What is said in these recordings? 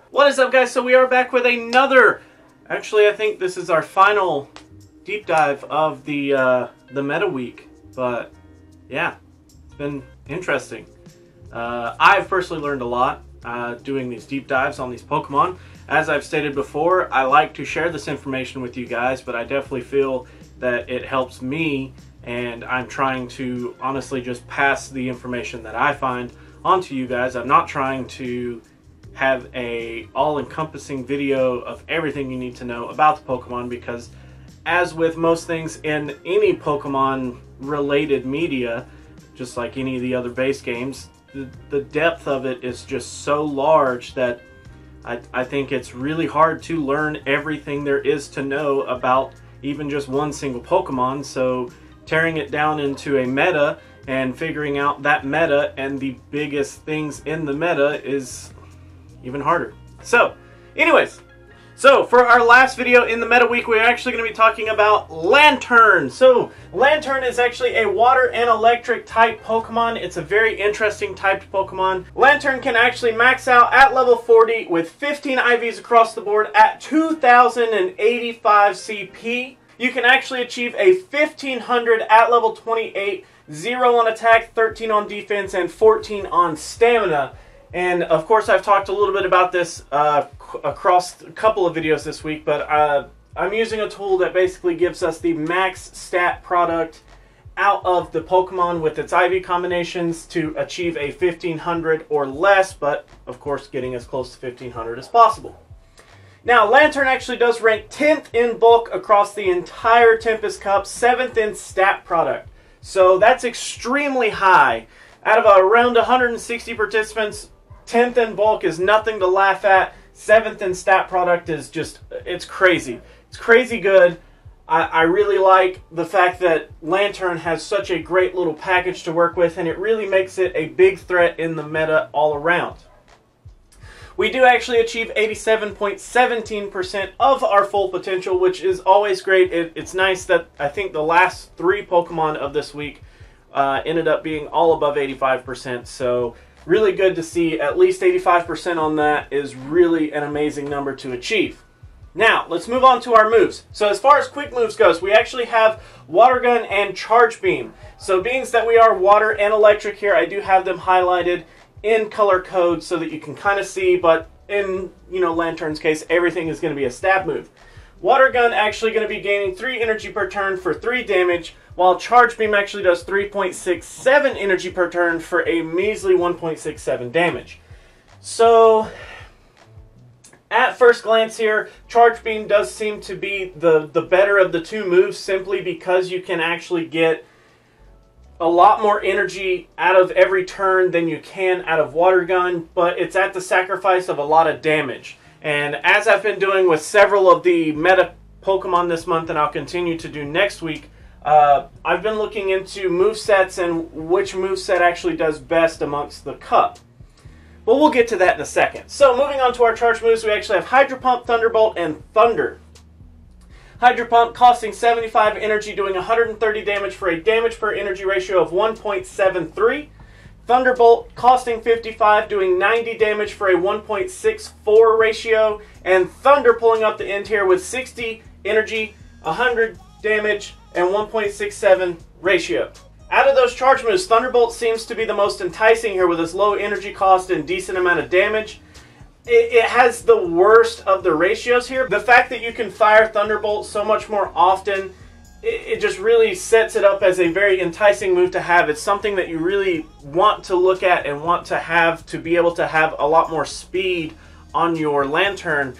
What is up, guys? So we are back with another, actually I think this is our final deep dive of the meta week, but yeah, it's been interesting. I've personally learned a lot doing these deep dives on these Pokemon. As I've stated before, I like to share this information with you guys, but I definitely feel that it helps me, and I'm trying to honestly just pass the information that I find onto you guys. I'm not trying to have a all-encompassing video of everything you need to know about the Pokemon, because as with most things in any Pokemon related media, just like any of the other base games, the depth of it is just so large that I think it's really hard to learn everything there is to know about even just one single Pokemon. So tearing it down into a meta and figuring out that meta and the biggest things in the meta is even harder. So anyways, so for our last video in the meta week, we're actually going to be talking about Lanturn. So Lanturn is actually a water and electric type Pokemon. It's a very interesting typed Pokemon. Lanturn can actually max out at level 40 with 15 IVs across the board at 2085 CP. You can actually achieve a 1500 at level 28, 0 on attack, 13 on defense, and 14 on stamina. And of course I've talked a little bit about this across a couple of videos this week, but I'm using a tool that basically gives us the max stat product out of the Pokemon with its IV combinations to achieve a 1500 or less, but of course getting as close to 1500 as possible. Now, Lanturn actually does rank 10th in bulk across the entire Tempest Cup, 7th in stat product. So that's extremely high. Out of around 160 participants, 10th in bulk is nothing to laugh at. 7th in stat product is just, it's crazy. It's crazy good. I really like the fact that Lanturn has such a great little package to work with, and it really makes it a big threat in the meta all around. We do actually achieve 87.17% of our full potential, which is always great. It's nice that I think the last 3 Pokemon of this week ended up being all above 85%. So really good to see at least 85% on that is really an amazing number to achieve. Now, let's move on to our moves. So as far as quick moves goes, we actually have Water Gun and Charge Beam. So being that we are water and electric here, I do have them highlighted in color code so that you can kind of see, but in, Lanturn's case, everything is going to be a stab move. Water Gun actually going to be gaining 3 energy per turn for 3 damage, while Charge Beam actually does 3.67 energy per turn for a measly 1.67 damage. So at first glance here, Charge Beam does seem to be the better of the 2 moves, simply because you can actually get a lot more energy out of every turn than you can out of Water Gun, but it's at the sacrifice of a lot of damage. And as I've been doing with several of the meta Pokemon this month, and I'll continue to do next week, I've been looking into movesets and which moveset actually does best amongst the cup. But we'll get to that in a second. So moving on to our charge moves, we actually have Hydro Pump, Thunderbolt, and Thunder. Hydro Pump costing 75 energy, doing 130 damage for a damage per energy ratio of 1.73. Thunderbolt costing 55, doing 90 damage for a 1.64 ratio. And Thunder pulling up the end here with 60 energy, 100 damage, and 1.67 ratio. Out of those charge moves, Thunderbolt seems to be the most enticing here with its low energy cost and decent amount of damage. It has the worst of the ratios here. The fact that you can fire Thunderbolt so much more often, it just really sets it up as a very enticing move to have. It's something that you really want to look at and want to have to be able to have a lot more speed on your Lanturn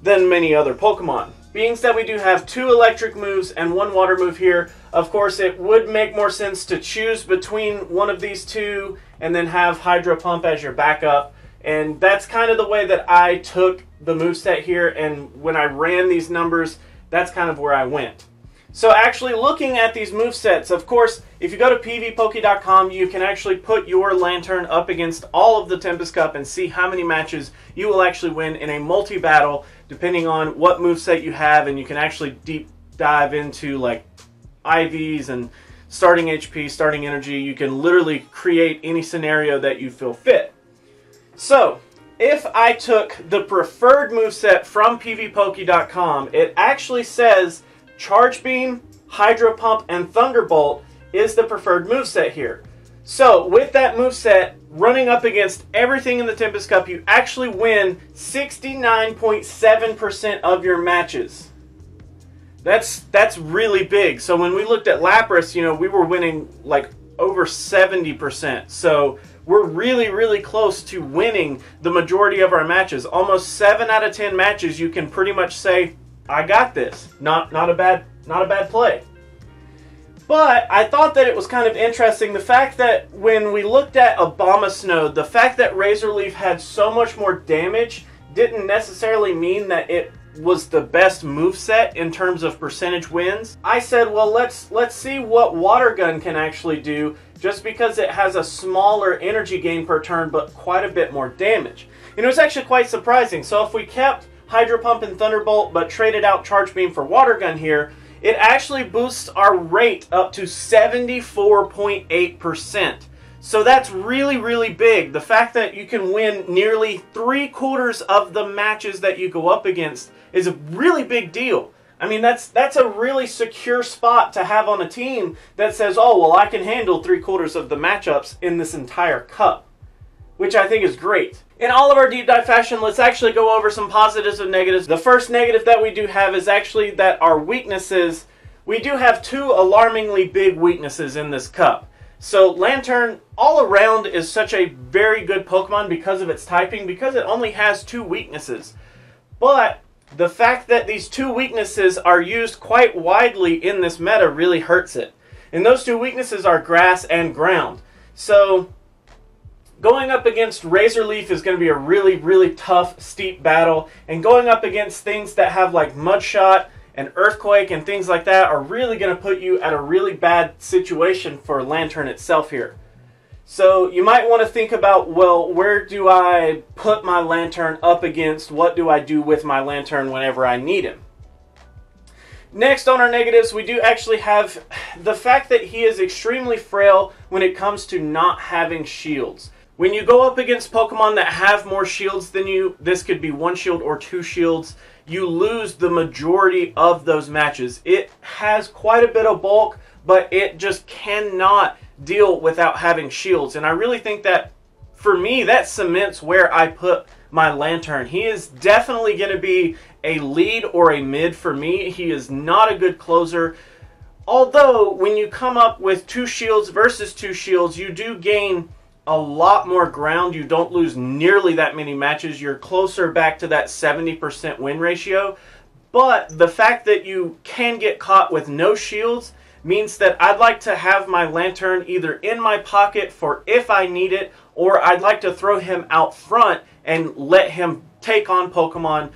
than many other Pokemon. Being that we do have 2 electric moves and 1 water move here, of course it would make more sense to choose between one of these 2 and then have Hydro Pump as your backup. And that's kind of the way that I took the moveset here, and when I ran these numbers, that's kind of where I went. So actually looking at these movesets, of course, if you go to pvpoke.com, you can actually put your Lanturn up against all of the Tempest Cup and see how many matches you will actually win in a multi-battle, depending on what moveset you have, and you can actually deep dive into like IVs and starting HP, starting energy. You can literally create any scenario that you feel fit. So, if I took the preferred moveset from PvPoke.com, it actually says Charge Beam, Hydro Pump, and Thunderbolt is the preferred moveset here. So, with that moveset, running up against everything in the Tempest Cup, you actually win 69.7% of your matches. That's really big. So when we looked at Lapras, you know, we were winning like over 70%. So we're really, really close to winning the majority of our matches. Almost 7 out of 10 matches, you can pretty much say, I got this. Not a bad play. But I thought that it was kind of interesting, the fact that when we looked at Abomasnow, the fact that Razor Leaf had so much more damage didn't necessarily mean that it was the best moveset in terms of percentage wins. I said, well, let's see what Water Gun can actually do, just because it has a smaller energy gain per turn but quite a bit more damage. And it was actually quite surprising. So if we kept Hydro Pump and Thunderbolt but traded out Charge Beam for Water Gun here, it actually boosts our rate up to 74.8%. So that's really, really big. The fact that you can win nearly 3/4 of the matches that you go up against is a really big deal. I mean, that's a really secure spot to have on a team that says, oh, well, I can handle 3/4 of the matchups in this entire cup, which I think is great. In all of our deep dive fashion, let's actually go over some positives and negatives. The first negative that we do have is actually that our weaknesses, we do have 2 alarmingly big weaknesses in this cup. So Lanturn all around is such a very good Pokemon because of its typing, because it only has 2 weaknesses. But the fact that these 2 weaknesses are used quite widely in this meta really hurts it. And those 2 weaknesses are grass and ground. So going up against Razor Leaf is going to be a really, really tough, steep battle. And going up against things that have like Mud Shot and Earthquake and things like that are really going to put you at a really bad situation for Lanturn itself here. So you might want to think about, well, where do I put my Lanturn up against? What do I do with my Lanturn whenever I need him? Next on our negatives, we do actually have the fact that he is extremely frail when it comes to not having shields. When you go up against Pokemon that have more shields than you, this could be 1 shield or 2 shields, you lose the majority of those matches. It has quite a bit of bulk, but it just cannot deal without having shields. And I really think that, for me, that cements where I put my Lanturn. He is definitely going to be a lead or a mid for me. He is not a good closer. Although, when you come up with 2 shields versus 2 shields, you do gain a lot more ground. You don't lose nearly that many matches. You're closer back to that 70% win ratio. But the fact that you can get caught with no shields means that I'd like to have my Lanturn either in my pocket for if I need it, or I'd like to throw him out front and let him take on Pokemon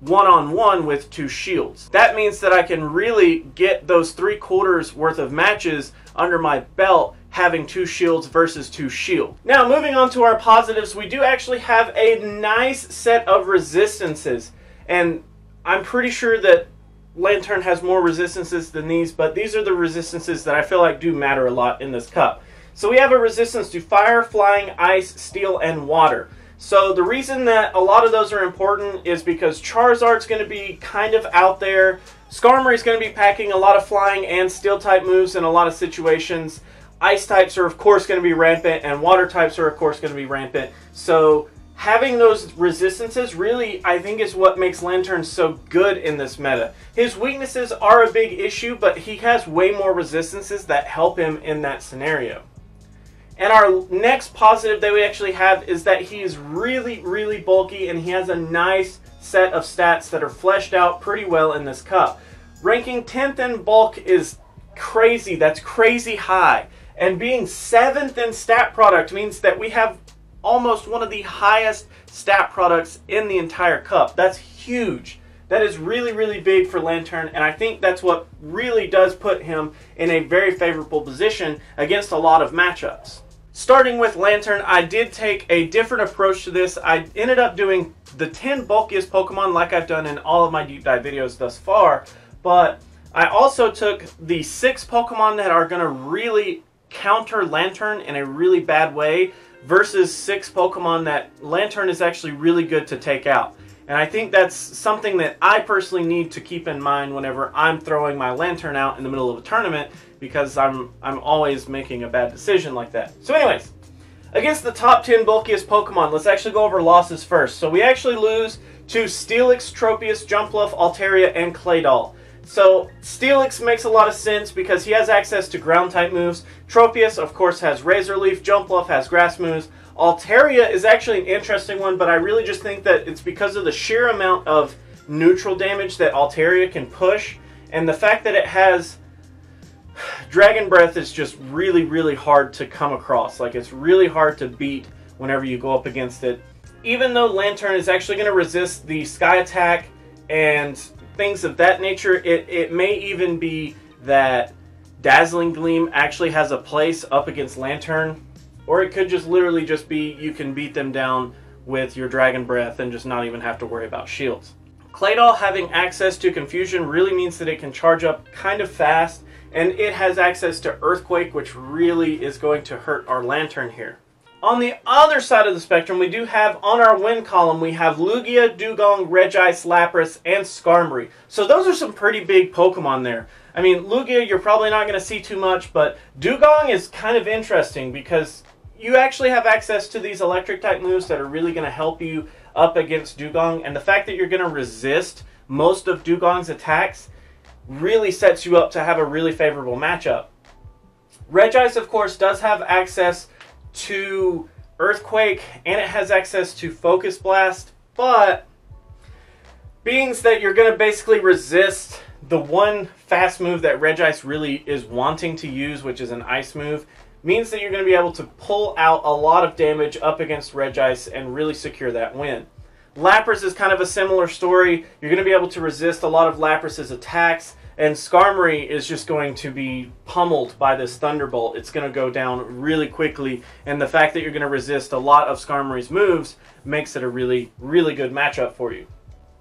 one-on-one with 2 shields. That means that I can really get those 3/4 worth of matches under my belt having 2 shields versus 2 shield. Now, moving on to our positives, we do actually have a nice set of resistances. And I'm pretty sure that Lanturn has more resistances than these, but these are the resistances that I feel like do matter a lot in this cup. So we have a resistance to fire, flying, ice, steel, and water. So the reason that a lot of those are important is because Charizard's going to be kind of out there. Skarmory's going to be packing a lot of flying and steel type moves in a lot of situations. Ice types are of course going to be rampant, and water types are of course going to be rampant. So having those resistances really, I think, is what makes Lanturn so good in this meta. His weaknesses are a big issue, but he has way more resistances that help him in that scenario. And our next positive that we actually have is that he is really, really bulky, and he has a nice set of stats that are fleshed out pretty well in this cup. Ranking 10th in bulk is crazy. That's crazy high. And being 7th in stat product means that we have almost one of the highest stat products in the entire cup. That's huge. That is really, really big for Lanturn, and I think that's what really does put him in a very favorable position against a lot of matchups. Starting with Lanturn, I did take a different approach to this. I ended up doing the 10 bulkiest Pokemon like I've done in all of my deep dive videos thus far, but I also took the 6 Pokemon that are going to really counter Lanturn in a really bad way, versus 6 Pokemon that Lanturn is actually really good to take out. And I think that's something that I personally need to keep in mind whenever I'm throwing my Lanturn out in the middle of a tournament, because I'm always making a bad decision like that. So anyways, against the top 10 bulkiest Pokemon, let's actually go over losses first. So we actually lose to Steelix, Tropius, Jumpluff, Altaria, and Claydol. So Steelix makes a lot of sense because he has access to ground type moves. Tropius, of course, has Razor Leaf. Jumpluff has grass moves. Altaria is actually an interesting one, but I really just think that it's because of the sheer amount of neutral damage that Altaria can push, and the fact that it has Dragon Breath is just really, really hard to come across. Like, it's really hard to beat whenever you go up against it. Even though Lanturn is actually going to resist the Sky Attack and things of that nature, it may even be that Dazzling Gleam actually has a place up against Lanturn, or it could just literally just be you can beat them down with your Dragon Breath and just not even have to worry about shields. Claydol having access to Confusion really means that it can charge up kind of fast, and it has access to Earthquake, which really is going to hurt our Lanturn here. On the other side of the spectrum, we do have, on our win column, we have Lugia, Dugong, Regice, Lapras, and Skarmory. So those are some pretty big Pokemon there. I mean, Lugia, you're probably not going to see too much, but Dugong is kind of interesting because you actually have access to these electric type moves that are really going to help you up against Dugong, and the fact that you're going to resist most of Dugong's attacks really sets you up to have a really favorable matchup. Regice, of course, does have access to Earthquake, and it has access to Focus Blast, but being that you're going to basically resist the one fast move that Regice really is wanting to use, which is an Ice move, means that you're going to be able to pull out a lot of damage up against Regice and really secure that win. Lapras is kind of a similar story. You're going to be able to resist a lot of Lapras's attacks, and Skarmory is just going to be pummeled by this Thunderbolt. It's going to go down really quickly, and the fact that you're going to resist a lot of Skarmory's moves makes it a really, really good matchup for you.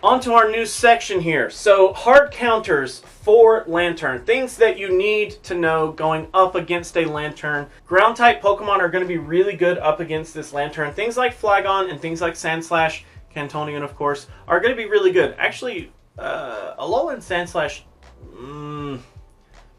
On to our new section here. So, hard counters for Lanturn. Things that you need to know going up against a Lanturn. Ground-type Pokemon are going to be really good up against this Lanturn. Things like Flygon and things like Sandslash, Cantonian, of course, are going to be really good. Actually, Alolan Sandslash,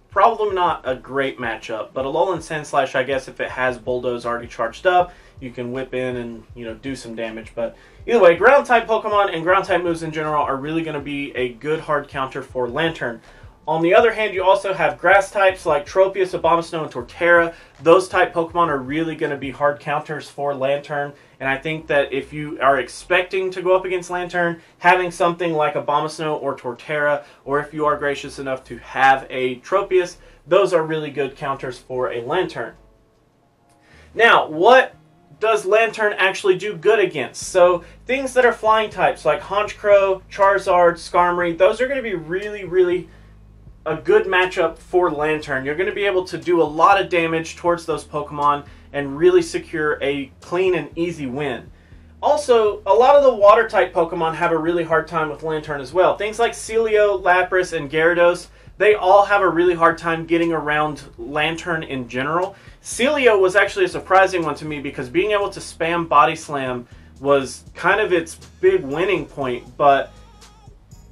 probably not a great matchup, but Alolan Sandslash, I guess if it has Bulldoze already charged up, you can whip in and, you know, do some damage. But either way, ground-type Pokemon and ground-type moves in general are really going to be a good hard counter for Lanturn. On the other hand, you also have grass types like Tropius, Abomasnow, and Torterra. Those type Pokemon are really going to be hard counters for Lanturn. And I think that if you are expecting to go up against Lanturn, having something like Abomasnow or Torterra, or if you are gracious enough to have a Tropius, those are really good counters for a Lanturn. Now, what does Lanturn actually do good against? So things that are flying types like Honchkrow, Charizard, Skarmory, those are going to be really, really a good matchup for Lanturn. You're going to be able to do a lot of damage towards those Pokemon and really secure a clean and easy win. Also, a lot of the water type Pokemon have a really hard time with Lanturn as well. Things like Celio, Lapras, and Gyarados, they all have a really hard time getting around Lanturn in general. Celio was actually a surprising one to me because being able to spam Body Slam was kind of its big winning point, but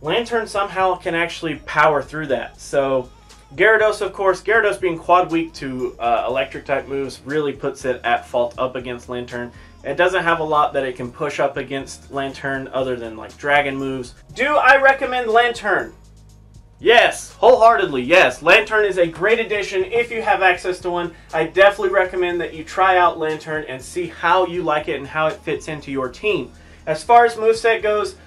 Lanturn somehow can actually power through that. So Gyarados, of course, Gyarados being quad weak to electric type moves really puts it at fault up against Lanturn. It doesn't have a lot that it can push up against Lanturn other than like dragon moves. Do I recommend Lanturn? Yes, wholeheartedly, yes. Lanturn is a great addition if you have access to one. I definitely recommend that you try out Lanturn and see how you like it and how it fits into your team. As far as moveset goes,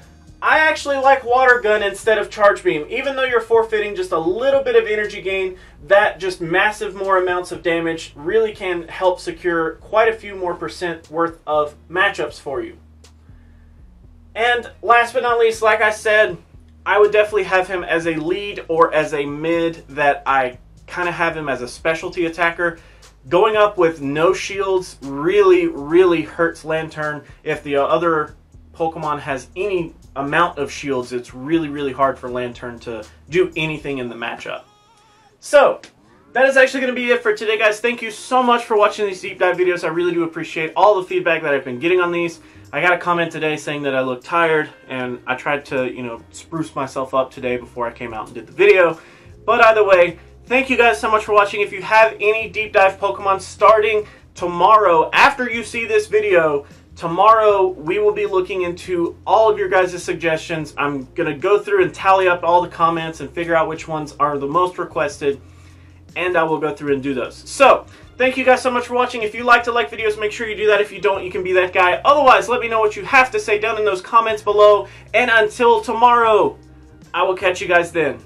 I actually like Water Gun instead of Charge Beam. Even though you're forfeiting just a little bit of energy gain, that just massive more amounts of damage really can help secure quite a few more % worth of matchups for you. And last but not least, like I said, I would definitely have him as a lead or as a mid that I kind of have him as a specialty attacker. Going up with no shields really, really hurts Lanturn. If the other Pokemon has any amount of shields, it's really, really hard for Lanturn to do anything in the matchup. So, that is actually going to be it for today, guys. Thank you so much for watching these deep dive videos. I really do appreciate all the feedback that I've been getting on these. I got a comment today saying that I look tired, and I tried to, you know, spruce myself up today before I came out and did the video. But either way, thank you guys so much for watching. If you have any deep dive Pokemon starting tomorrow, after you see this video, tomorrow we will be looking into all of your guys' suggestions. I'm going to go through and tally up all the comments and figure out which ones are the most requested, and I will go through and do those. So, thank you guys so much for watching. If you like to like videos, make sure you do that. If you don't, you can be that guy. Otherwise, let me know what you have to say down in those comments below. And until tomorrow, I will catch you guys then.